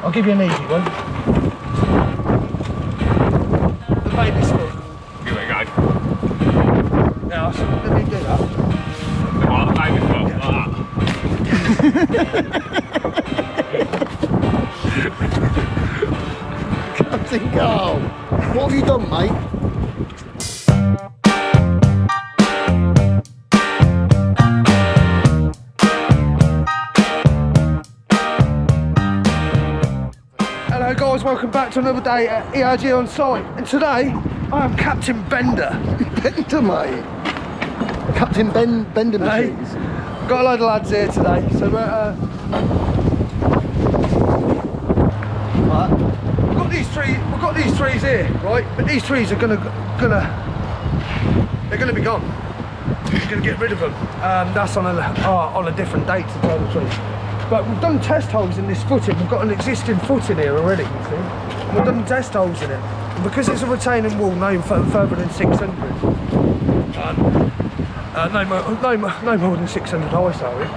I'll give you an easy one. The baby's foot. Give it a go. Now, let me do that. What, the baby's foot? Yeah. Like that. Captain Carl, what have you done, mate? Hello guys, welcome back to another day at ERG on site. And today, I am Captain Bender. Bender, mate. Captain Bender machines. Hey, got a load of lads here today, so we're we've got these trees here, right? But these trees are gonna be gone. We're gonna get rid of them. That's on a different date to tell the truth. But we've done test holes in this footing. We've got an existing footing here already, you see. And we've done test holes in it. And because it's a retaining wall, no further than 600. No more than 600 high, sorry.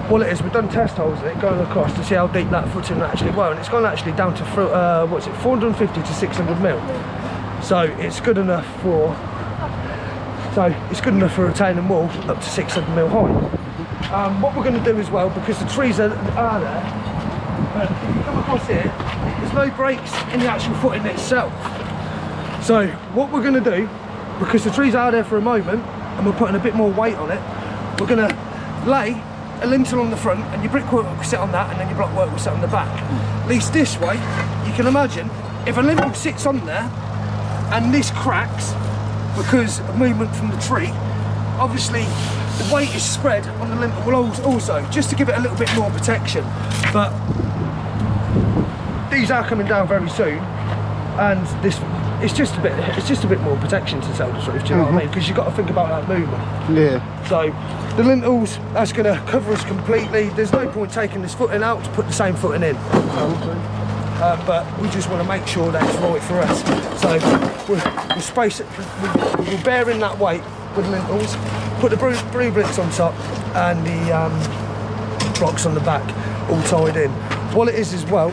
All it is, we've done test holes in it, going across to see how deep that footing actually were, and it's gone actually down to 450 to 600 mil. So it's good enough for a retaining wall up to 600 mil high. What we're going to do as well, because the trees are there, but if you come across here, there's no breaks in the actual footing itself. So what we're going to do, because the trees are there for a moment, and we're putting a bit more weight on it, we're going to lay a lintel on the front, and your brickwork will sit on that, and then your blockwork will sit on the back. At least this way, you can imagine, if a lintel sits on there, and this cracks, because of movement from the tree, obviously the weight is spread on the lintel will also, just to give it a little bit more protection. But these are coming down very soon, and it's just a bit more protection to tell the truth, do you know what I mean? Because you've got to think about that movement. Yeah. So the lintels, that's going to cover us completely. There's no point taking this footing out to put the same footing in. But we just want to make sure that it's right for us. So we'll bear in that weight with lintels, put the blue bricks on top and the blocks on the back, all tied in. What it is as well,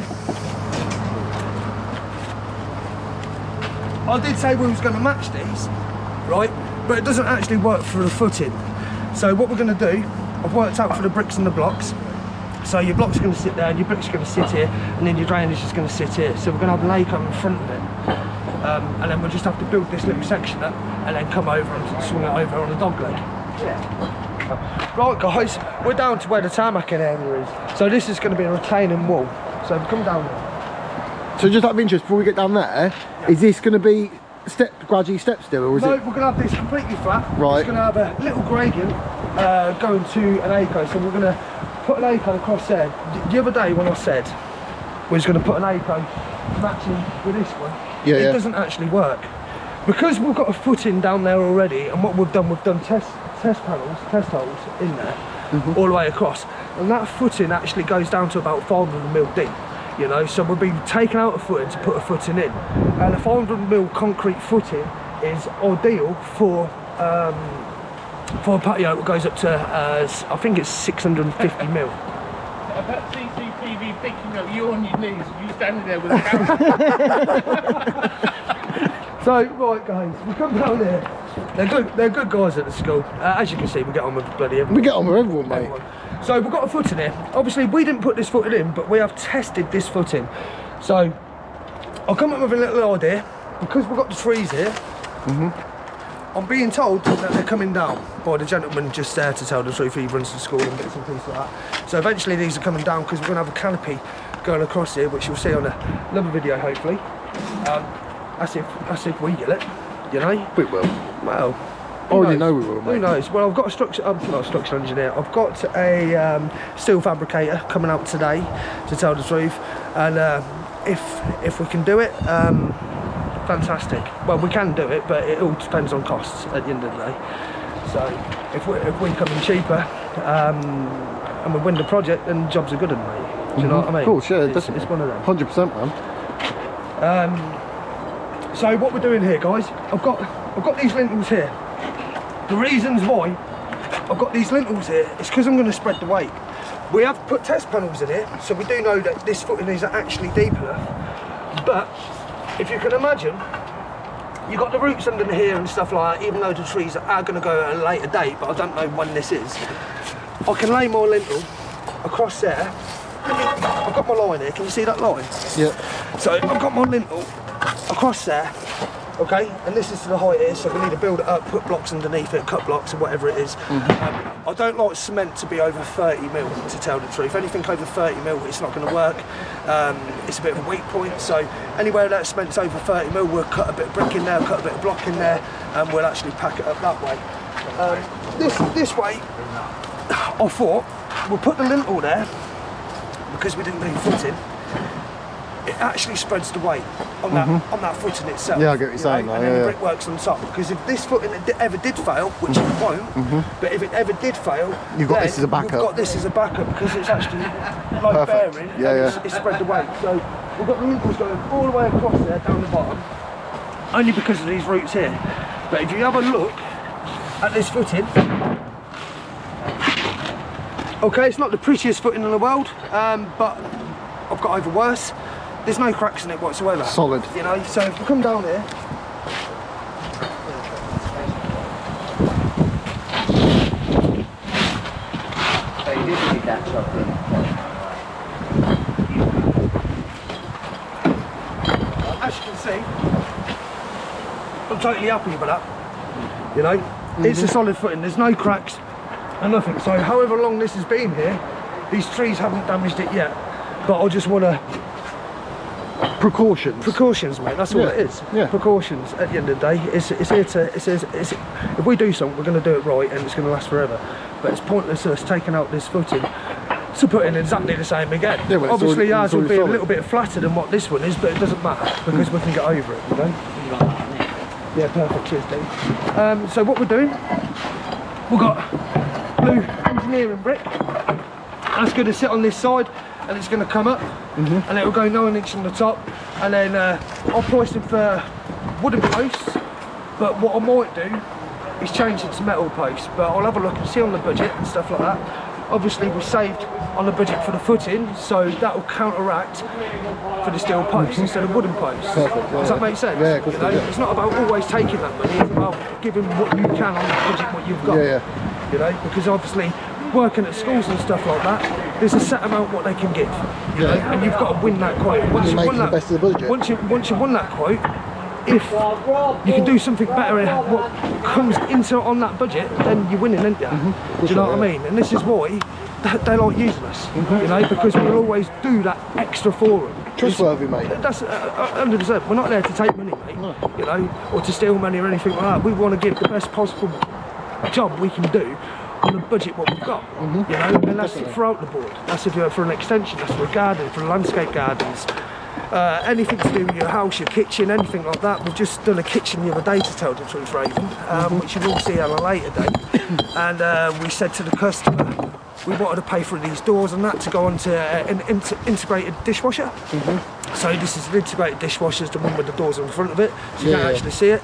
I did say we was going to match these, right? But it doesn't actually work for the footing. So what we're going to do, I've worked out for the bricks and the blocks. So your block's going to sit there, and your brick's going to sit here, and then your drainage is going to sit here. So we're going to have an A-cut in front of it. And then we'll just have to build this little section up, and then come over and swing it over on a dog leg. Yeah. Right guys, we're down to where the tarmacking area is. So this is going to be a retaining wall. So come down there. So just out of interest, before we get down there, is this going to be gradually step still, or is it? No, we're going to have this completely flat. Right. It's going to have a little gradient going to an A-cut. So we're going to put an A-cut across there. The other day when I said we was going to put an A-cut matching with this one, it doesn't actually work. Because we've got a footing down there already, and what we've done test holes in there, all the way across. And that footing actually goes down to about 500 mil deep. You know, so we'll be taking out a footing to put a footing in, and a 500 mil concrete footing is ideal for a patio that goes up to I think it's 650 mil. That CCTV picking up you on your knees, you standing there with a camera. So right guys, we come down here. They're good guys at the school. As you can see, we get on with bloody everyone. We get on with everyone, mate. So we've got a footing here. Obviously we didn't put this footing in, but we have tested this footing. So I'll come up with a little idea. Because we've got the trees here, I'm being told that they're coming down by the gentleman just there, to tell the truth. He runs the school and bits and pieces like that. So eventually these are coming down, because we're going to have a canopy going across here, which you'll see on another video hopefully. That's if we get it, you know. We will. Well, I already know we will, mate. Who knows? Well, I've got I'm not a structural engineer. I've got a steel fabricator coming out today, to tell the truth. And if we can do it, fantastic. Well, we can do it, but it all depends on costs at the end of the day. So if we come in cheaper and we win the project, then jobs are good, mate. Do you know what I mean? Of course, yeah, it's one of them. 100%, man. So what we're doing here, guys, I've got these lintels here. The reasons why I've got these lintels here is because I'm going to spread the weight. We have put test panels in here, so we do know that this footing is actually deep enough. But if you can imagine, you've got the roots under here and stuff like that, even though the trees are going to go at a later date, but I don't know when this is. I can lay my lintel across there. I've got my line here, can you see that line? Yeah. So I've got my lintel across there, okay, and this is to the height here, so we need to build it up, put blocks underneath it, cut blocks or whatever it is. I don't like cement to be over 30 mil, to tell the truth. Anything over 30 mil, it's not going to work. It's a bit of a weak point, so anywhere that cement's over 30 mil, we'll cut a bit of brick in there, cut a bit of block in there, and we'll actually pack it up that way. This way, I thought we'll put the lintel there, because we didn't need footing. It actually spreads the weight on that footing itself. Yeah, I get what you're saying. And then the brickwork's on top. Because if this footing ever did fail, which it won't, but if it ever did fail, you've got this as a backup. We've got this as a backup because it's actually like bearing. It's spread the weight. So we've got the lintels going all the way across there down the bottom, only because of these roots here. But if you have a look at this footing, okay, it's not the prettiest footing in the world, but I've got over worse. There's no cracks in it whatsoever. Solid. You know, so if we come down here, So you did need that chocolate. as you can see, I'm totally happy with that. You know, it's a solid footing. There's no cracks and nothing. So however long this has been here, these trees haven't damaged it yet. But I just want to... Precautions, mate. That's all it is. Yeah. Precautions. At the end of the day, it's here to. If we do something, we're going to do it right, and it's going to last forever. But it's pointless us taking out this footing to put in exactly the same again. Yeah, well, obviously, ours will be solid. a little bit flatter than what this one is, but it doesn't matter because we can get over it. You know. Yeah, perfect. Cheers, Dave. So what we're doing, we've got blue engineering brick. That's going to sit on this side. And it's going to come up, and it will go 9 inch on the top, and then I'll price it for wooden posts. But what I might do is change it to metal posts. But I'll have a look and see on the budget and stuff like that. Obviously, we saved on the budget for the footing, so that will counteract for the steel posts instead of wooden posts. Perfect, Does that make sense? Yeah, of course. It's not about always taking that money. It's about giving what you can on the budget, what you've got. You know, because obviously, working at schools and stuff like that, there's a set amount what they can give, you know, and you've got to win that quote. Once you won that, best of the budget. once you won that quote, if you can do something better in what comes into on that budget, then you're winning, aren't you? Do you know what I mean? And this is why they like using us, you know, because we'll always do that extra for them. Trustworthy, mate. That's 100%. We're not there to take money, mate, you know, or to steal money or anything like that. We want to give the best possible job we can do on the budget what we've got, you know, and that's throughout the board. That's if you're for an extension, that's for a garden, for landscape gardens, anything to do with your house, your kitchen, anything like that. We've just done a kitchen the other day, to tell the truth, Raven, which you will see on a later date. And we said to the customer, we wanted to pay for these doors and that to go onto an integrated dishwasher. So this is an integrated dishwasher, the one with the doors in front of it, so you can't actually see it.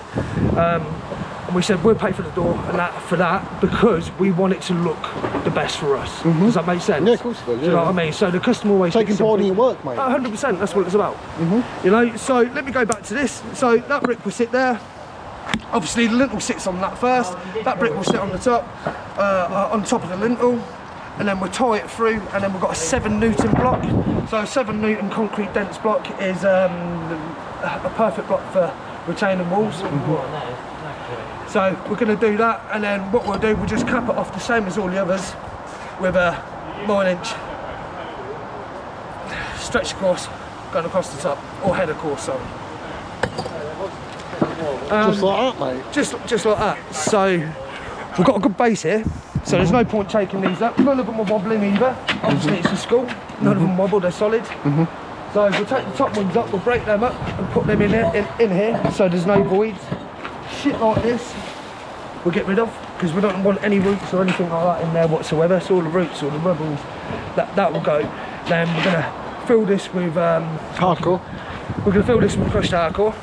And we said we'll pay for the door and that for that because we want it to look the best for us. Does that make sense? Yeah, of course it does. Do you know what I mean? So the customer always Taking pride in your work, mate. 100%. That's what it's about. You know. So let me go back to this. So that brick will sit there. Obviously, the lintel sits on that first. That brick will sit on the top, on top of the lintel, and then we'll tie it through. And then we've got a 7 Newton block. So a 7 Newton concrete dense block is a perfect block for retaining walls. So we're going to do that, and then what we'll do, we'll just cap it off the same as all the others with a 9 inch stretch across, going across the top, or head across, sorry. Just like that, mate. Just like that. So we've got a good base here, so there's no point taking these up. None of them are wobbling either. Obviously it's a school, none of them wobble, they're solid. So we'll take the top ones up, we'll break them up and put them in here so there's no voids. Shit like this we'll get rid of because we don't want any roots or anything like that in there whatsoever. So all the roots or the rubbles that will go. Then we're going to fill this with hardcore. We're going to fill this with crushed hardcore,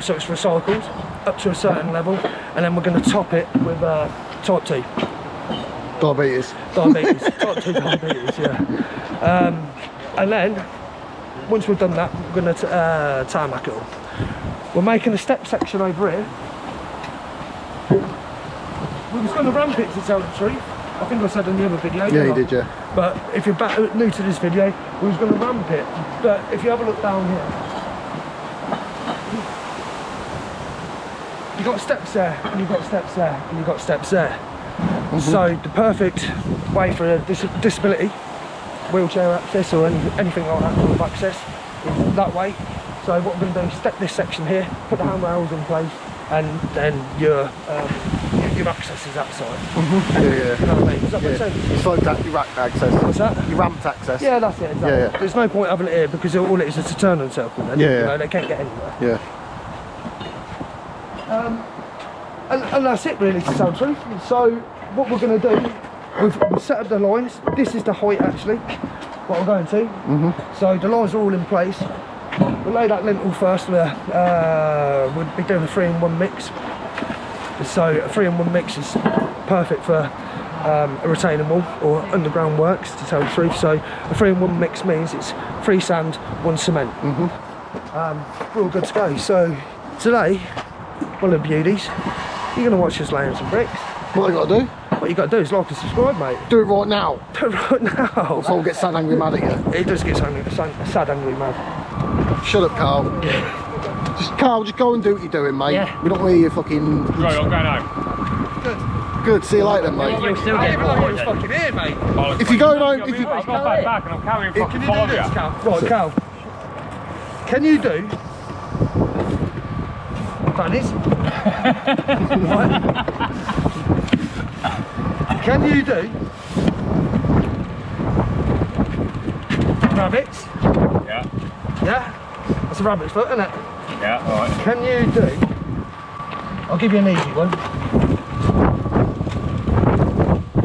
so it's recycled up to a certain level, and then we're going to top it with type 2. Diabetes. Diabetes, type 2 diabetes, yeah. And then, once we've done that, we're going to tarmac it all. We're making a step section over here. We was going to ramp it to tell the truth. I think I said in the other video. Yeah, you did, yeah. But if you're new to this video, we was going to ramp it. But if you have a look down here, you've got steps there, and you've got steps there, and you've got steps there. So the perfect way for a disability, wheelchair access or anything like that kind of access is that way. So what we're going to do is step this section here, put the handrails in place, and then your access is that side. Yeah, yeah. You know what I mean? Does that make sense? It's like that, your rack access. What's that? Your ramped access. Yeah, that's it, exactly. Yeah, yeah. There's no point having it here because all it is a turn and circle then. Yeah, You yeah. know, they can't get anywhere. Yeah. And that's it really, to tell the truth. So what we're going to do, we've set up the lines. This is the height actually, what we're going to. So the lines are all in place. We'll lay that lintel first. We'll be doing a 3-in-1 mix. So a 3-in-1 mix is perfect for a retaining wall or underground works, to tell the truth. So a 3-in-1 mix means it's 3 sand, 1 cement. We're all good to go. So today, one of the beauties, you're going to watch us laying some bricks. What you got to do? What you got to do is like and subscribe, mate. Do it right now. Do it right now. Someone gets sad angry mad at you. It does get sad angry, man. Shut up, Carl. Carl, just go and do what you're doing, mate. Yeah. We don't want to hear you fucking... Right, I'm going home. Good, see you later, mate. You'll still I get didn't even know bored he was then. fucking here, mate. If you go home, if you... I've got my back and I'm carrying fucking Can you do five this, here. Cal? Right, Cal. Can you do... Bunnies? Right. Can you do... rabbits? Yeah, Yeah? That's a rabbit's foot, isn't it? yeah, alright. Can you do... I'll give you an easy one.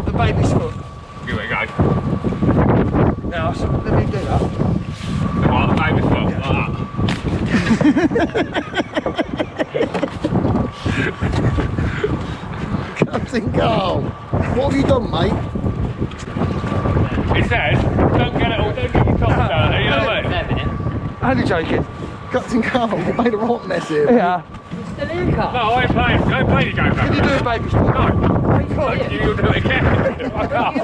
The baby's foot. Give it a go. Now, so let me do that. What, the baby's foot? Like that. Captain Carl, what have you done, mate? It says, don't get it all, don't get your top down, you know what I mean? Only joking. Captain Carl, you made a right mess here. Yeah. No, I ain't playing, don't play the game. Can you do a baby's foot? No. No, you'll do it again. Fuck off. Oh,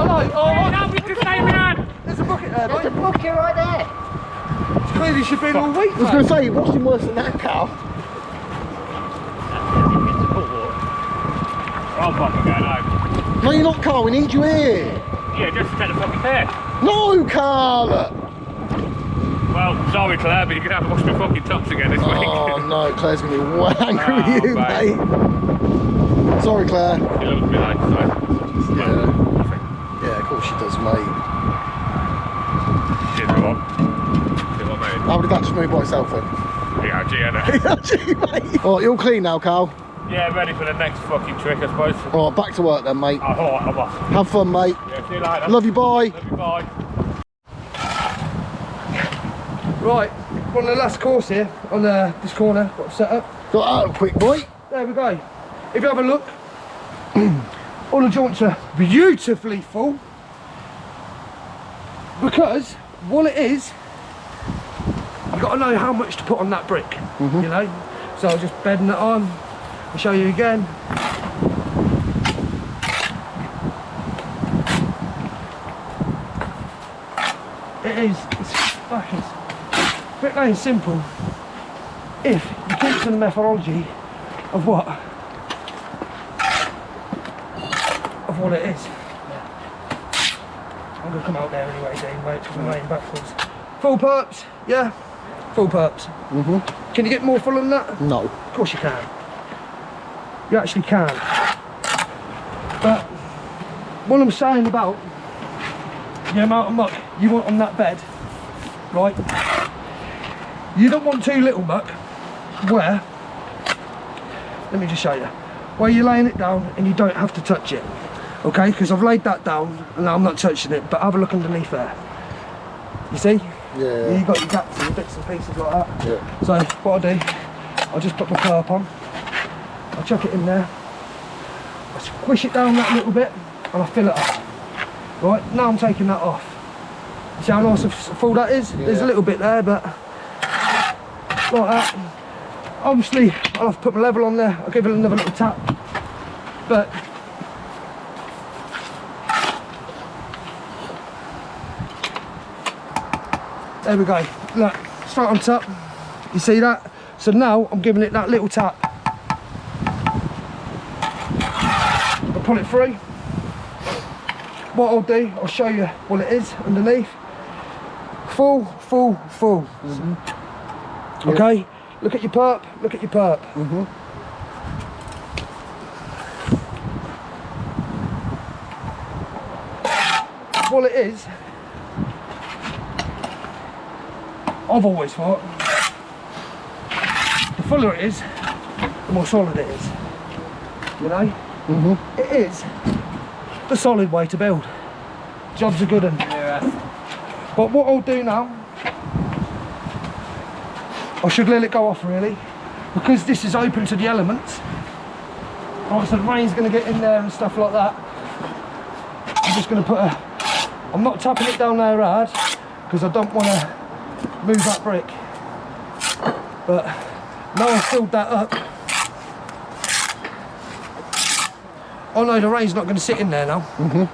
no. Oh, No, we just say man. there's a bucket there, There's a mate. bucket right there. It's clearly should be all week, I was going to say, you washed him worse than that, Carl. I'm fucking going home. No, you're not, Carl, we need you here. Yeah, just to take the fucking test. No, Carl! Well, sorry Claire, but you're going to have to wash my fucking tops again this week. Oh no, Claire's going to be way angry with you, mate. mate. Sorry, Claire. You look me like, so. Yeah. Yeah, of course she does, mate. Did what, mate? How would that just move by itself then? Yeah, Gianna. Gee, mate. Alright, you're all clean now, Carl. Yeah, ready for the next fucking trick, I suppose. Alright, back to work then, mate. Oh, alright, I'm off. Have fun, mate. Yeah, see you later. Love you, bye. Love you, bye. Right, one of the last course here on this corner, what I've set up. Got out quick, boy. There we go. If you have a look, all the joints are beautifully full. Because what it is, you've got to know how much to put on that brick, you know. So I'm just bedding it on. I'll show you again. It's fucking bricklaying simple if you keep to the methodology of what it is. I'm gonna come out there anyway, Dean, mate, because I'm laying backwards. Full perps, yeah, full perps. Can you get more full than that? No. Of course you can. You actually can. But what I'm saying about the amount of muck you want on that bed, right? You don't want too little muck where, let me just show you, where you're laying it down and you don't have to touch it. Okay, because I've laid that down and now I'm not touching it, but have a look underneath there. You see? Yeah. You've got your gaps and your bits and pieces like that. Yeah. So what I do, I'll just put my perp on, I'll chuck it in there, I squish it down that little bit and I fill it up. Right, now I'm taking that off. See how nice and full that is? Yeah. There's a little bit there, but like that. Obviously, I'll have to put my level on there. I'll give it another little tap. But there we go. Look, straight on top. You see that? So now I'm giving it that little tap. I'll pull it through. What I'll do, I'll show you what it is underneath. Full, full, full. Okay, look at your perp, look at your perp. What it is, I've always thought, the fuller it is, the more solid it is. You know? It is the solid way to build. Job's a good one. Yeah. But what I'll do now, I should let it go off really, because this is open to the elements. Right, so the rain's going to get in there and stuff like that. I'm just going to put I'm not tapping it down there hard, because I don't want to move that brick. But now I've filled that up, I know the rain's not going to sit in there now,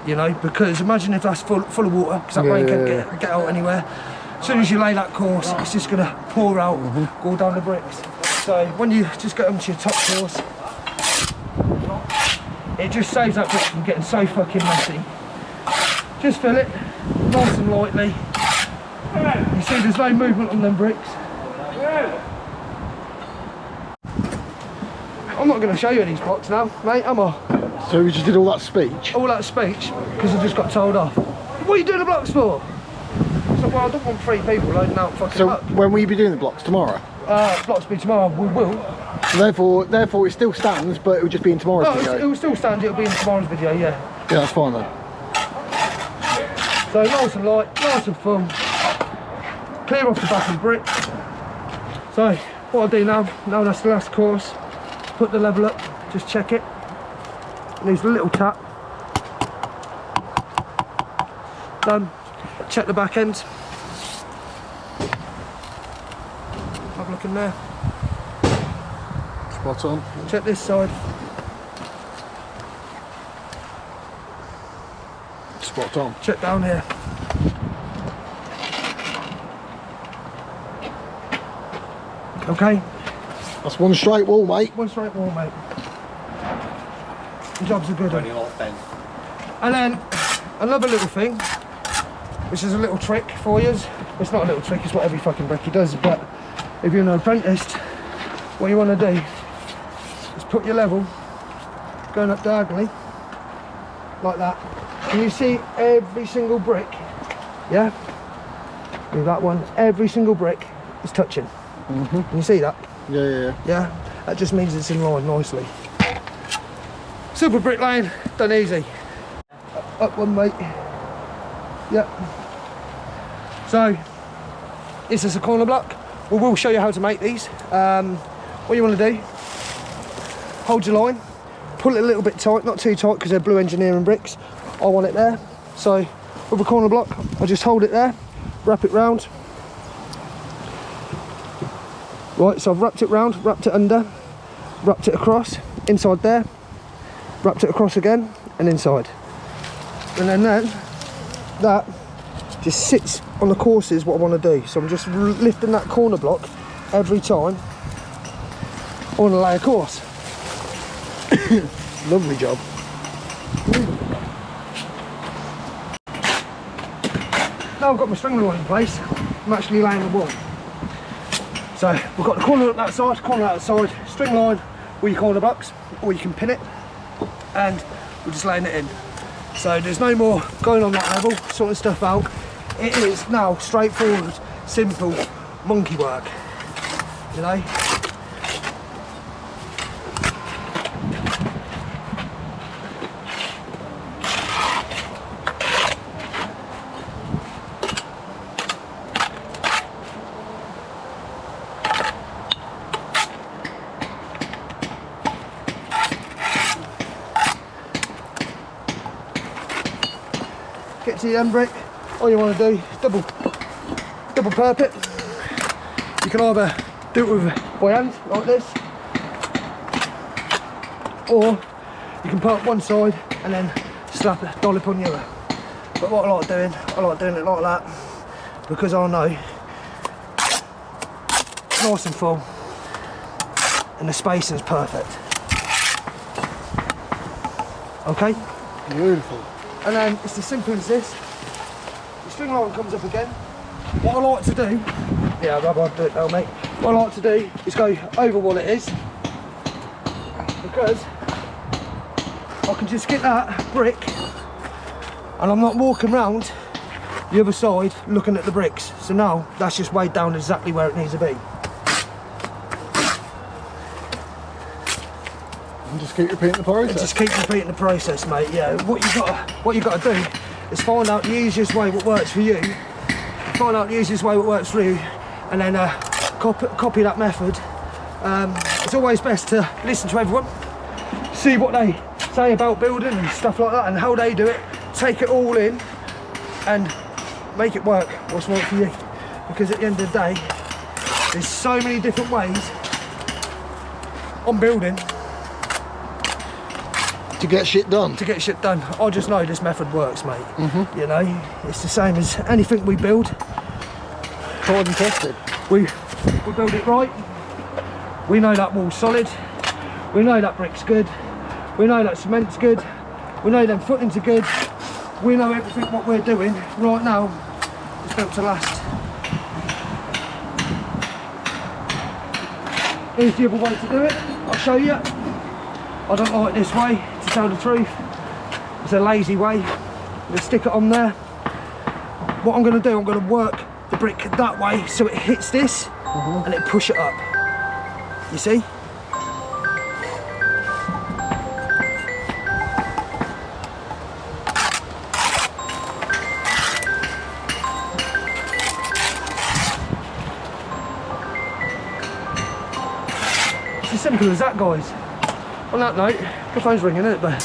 you know, because imagine if that's full of water, because that rain can't get out anywhere. As soon as you lay that course, it's just going to pour out, go down the bricks. So when you just get onto your top course, it just saves that brick from getting so fucking messy. Just fill it, nice and lightly. You see there's no movement on them bricks. I'm not going to show you these blocks now, mate, am I? So we just did all that speech? All that speech, because I just got told off. What are you doing the blocks for? So, well, I don't want 3 people loading out fucking So up. when will you be doing the blocks? Tomorrow? Blocks be tomorrow, we will. So therefore it still stands, but it will just be in tomorrow's video? It will still stand, it'll be in tomorrow's video, yeah. Yeah, that's fine then. So nice and light, nice and fun. Clear off the back of the brick. So what I'll do now that's the last course, put the level up, just check it. It needs a little tap. Done. Check the back end. Have a look in there. Spot on. Check this side. Spot on. Check down here. Okay. That's one straight wall, mate. One straight wall, mate. The job's a good one. then. And then another little thing, which is a little trick for you. It's not a little trick, it's what every fucking brickie does, but if you're an apprentice, what you want to do is put your level going up diagonally, like that. And you see every single brick, yeah? With that one, every single brick is touching. Can you see that? Yeah. Yeah? That just means it's in line nicely. Super bricklaying, done easy. Up one, mate. Yep. So, this is a corner block. We will show you how to make these. What you want to do, hold your line, pull it a little bit tight, not too tight because they're blue engineering bricks. I want it there. So, with a corner block, I just hold it there, wrap it round. Right, so I've wrapped it round, wrapped it under, wrapped it across, inside there, wrapped it across again, and inside. And then that just sits on the courses what I want to do. So I'm just lifting that corner block every time I want to lay a course. Lovely job. Now I've got my string line in place, I'm actually laying the wall. So we've got the corner up that side, corner out that side, string line with your corner blocks, or you can pin it, and we're just laying it in. So there's no more going on that level, sorting stuff out. It is now straightforward, simple monkey work, you know. TM brick, all you want to do is double perp it. You can either do it with by hand like this, or you can put up one side and then slap a dollop on the other. But what I like doing it like that, because I know it's nice and full and the spacing is perfect. Okay? Beautiful. And then it's as simple as this. The string line comes up again. What I like to do, yeah, I'll do it now, mate. What I like to do is go over what it is, because I can just get that brick and I'm not walking round the other side looking at the bricks. So now that's just weighed down exactly where it needs to be. And just keep repeating the process. And just keep repeating the process, mate. Yeah. What you got to do is find out the easiest way what works for you. Find out the easiest way what works for you, and then copy that method. It's always best to listen to everyone, see what they say about building and stuff like that, and how they do it. Take it all in and make it work. What's right for you? Because at the end of the day, there's so many different ways on building. To get shit done. To get shit done. I just know this method works, mate. You know, it's the same as anything we build. Tried and tested. We build it right. We know that wall's solid. We know that brick's good. We know that cement's good. We know them footings are good. We know everything what we're doing right now is built to last. Here's the other way to do it. I'll show you. I don't like this way, to tell the truth. It's a lazy way. I'm going to stick it on there. What I'm going to do, I'm going to work the brick that way so it hits this and it push it up. You see? It's as simple as that, guys. On that note, the phone's ringing, isn't it? But